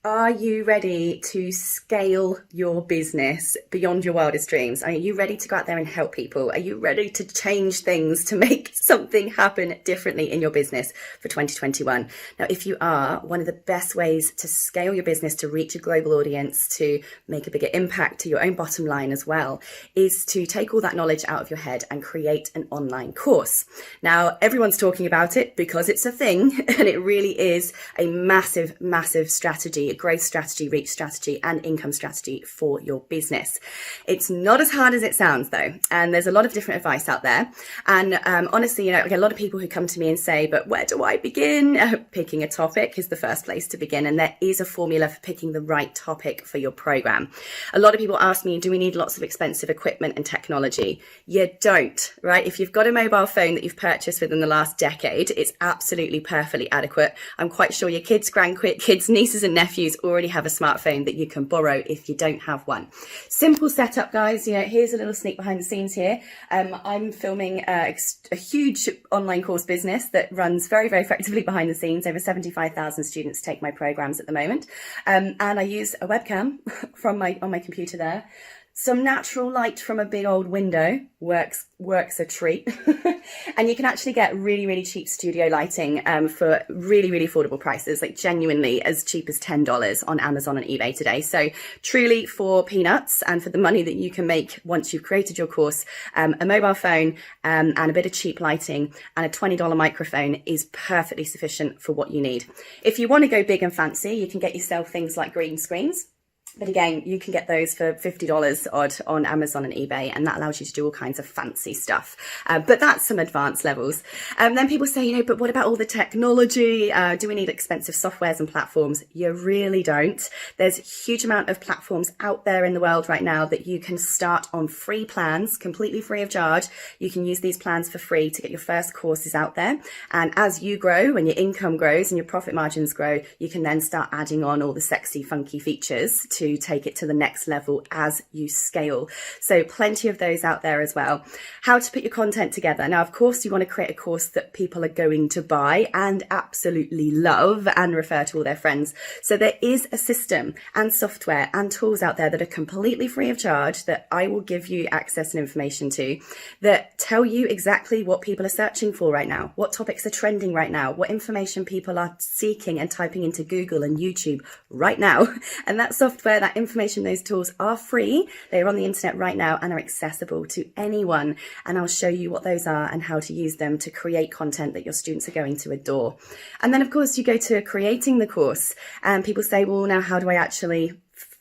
Are you ready to scale your business beyond your wildest dreams? Are you ready to go out there and help people? Are you ready to change things to make something happen differently in your business for 2021? Now, if you are, one of the best ways to scale your business, to reach a global audience, to make a bigger impact to your own bottom line as well, is to take all that knowledge out of your head and create an online course. Now, everyone's talking about it because it's a thing, and it really is a massive, massive strategy, a growth strategy, reach strategy, and income strategy for your business. It's not as hard as it sounds though, and there's a lot of different advice out there. And honestly, I get a lot of people who come to me and say, but where do I begin? Picking a topic is the first place to begin, and there is a formula for picking the right topic for your program. A lot of people ask me, do we need lots of expensive equipment and technology? You don't, right? If you've got a mobile phone that you've purchased within the last decade, it's absolutely perfectly adequate. I'm quite sure your kids, grandkids, nieces and nephews already have a smartphone that you can borrow if you don't have one. Simple setup, guys. Here's a little sneak behind the scenes here. I'm filming a huge online course business that runs very, very effectively behind the scenes. Over 75,000 students take my programs at the moment. And I use a webcam on my computer there. Some natural light from a big old window works a treat. And you can actually get really, really cheap studio lighting for really, really affordable prices, like genuinely as cheap as $10 on Amazon and eBay today. So truly for peanuts and for the money that you can make once you've created your course, a mobile phone and a bit of cheap lighting and a $20 microphone is perfectly sufficient for what you need. If you want to go big and fancy, you can get yourself things like green screens. But again, you can get those for $50 odd on Amazon and eBay, and that allows you to do all kinds of fancy stuff. But that's some advanced levels. Then people say, but what about all the technology? Do we need expensive softwares and platforms? You really don't. There's a huge amount of platforms out there in the world right now that you can start on free plans, completely free of charge. You can use these plans for free to get your first courses out there. And as you grow and your income grows and your profit margins grow, you can then start adding on all the sexy, funky features to take it to the next level as you scale. So plenty of those out there as well. How to put your content together. Now, of course, you want to create a course that people are going to buy and absolutely love and refer to all their friends. So there is a system and software and tools out there that are completely free of charge that I will give you access and information to, that tell you exactly what people are searching for right now, what topics are trending right now, what information people are seeking and typing into Google and YouTube right now. And that software, that information, those tools are free. They're on the internet right now and are accessible to anyone. And I'll show you what those are and how to use them to create content that your students are going to adore. And then, of course, you go to creating the course and people say, well, now how do I actually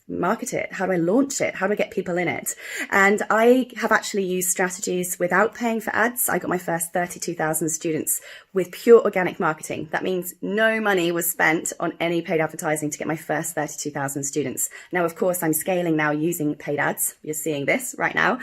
market it? How do I launch it? How do I get people in it? And I have actually used strategies without paying for ads. I got my first 32,000 students with pure organic marketing. That means no money was spent on any paid advertising to get my first 32,000 students. Now, of course, I'm scaling now using paid ads. You're seeing this right now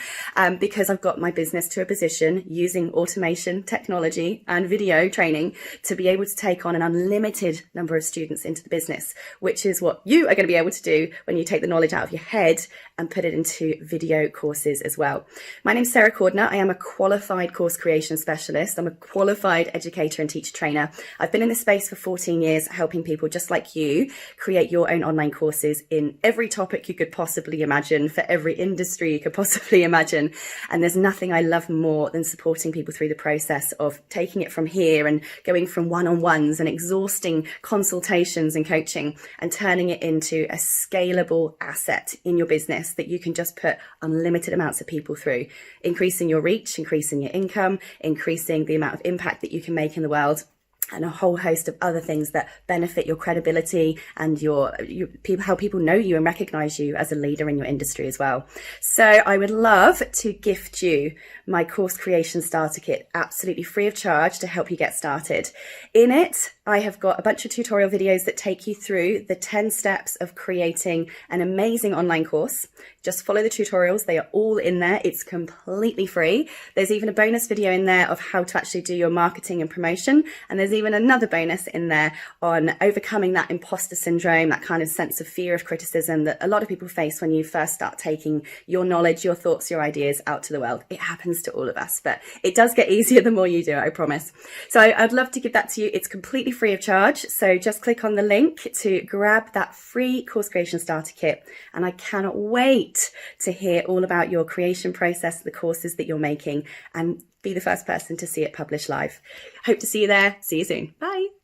because I've got my business to a position using automation, technology, and video training to be able to take on an unlimited number of students into the business, which is what you are going to be able to do when you take the knowledge out of your head and put it into video courses as well. My name's Sarah Cordner. I am a qualified course creation specialist. I'm a qualified educator and teacher trainer. I've been in this space for 14 years, helping people just like you create your own online courses in every topic you could possibly imagine, for every industry you could possibly imagine. And there's nothing I love more than supporting people through the process of taking it from here and going from one-on-ones and exhausting consultations and coaching and turning it into a scalable asset in your business that you can just put unlimited amounts of people through, increasing your reach, increasing your income, increasing the amount of impact that you can make in the world, and a whole host of other things that benefit your credibility and your people, how people know you and recognize you as a leader in your industry as well. So I would love to gift you my course creation starter kit, absolutely free of charge, to help you get started. In it, I have got a bunch of tutorial videos that take you through the 10 steps of creating an amazing online course. Just follow the tutorials. They are all in there. It's completely free. There's even a bonus video in there of how to actually do your marketing and promotion. And there's even another bonus in there on overcoming that imposter syndrome, that kind of sense of fear of criticism that a lot of people face when you first start taking your knowledge, your thoughts, your ideas out to the world. It happens to all of us, but it does get easier the more you do it, I promise. So I'd love to give that to you. It's completely free of charge. So just click on the link to grab that free course creation starter kit. And I cannot wait to hear all about your creation process, the courses that you're making, and be the first person to see it published live. Hope to see you there. See you soon. Bye.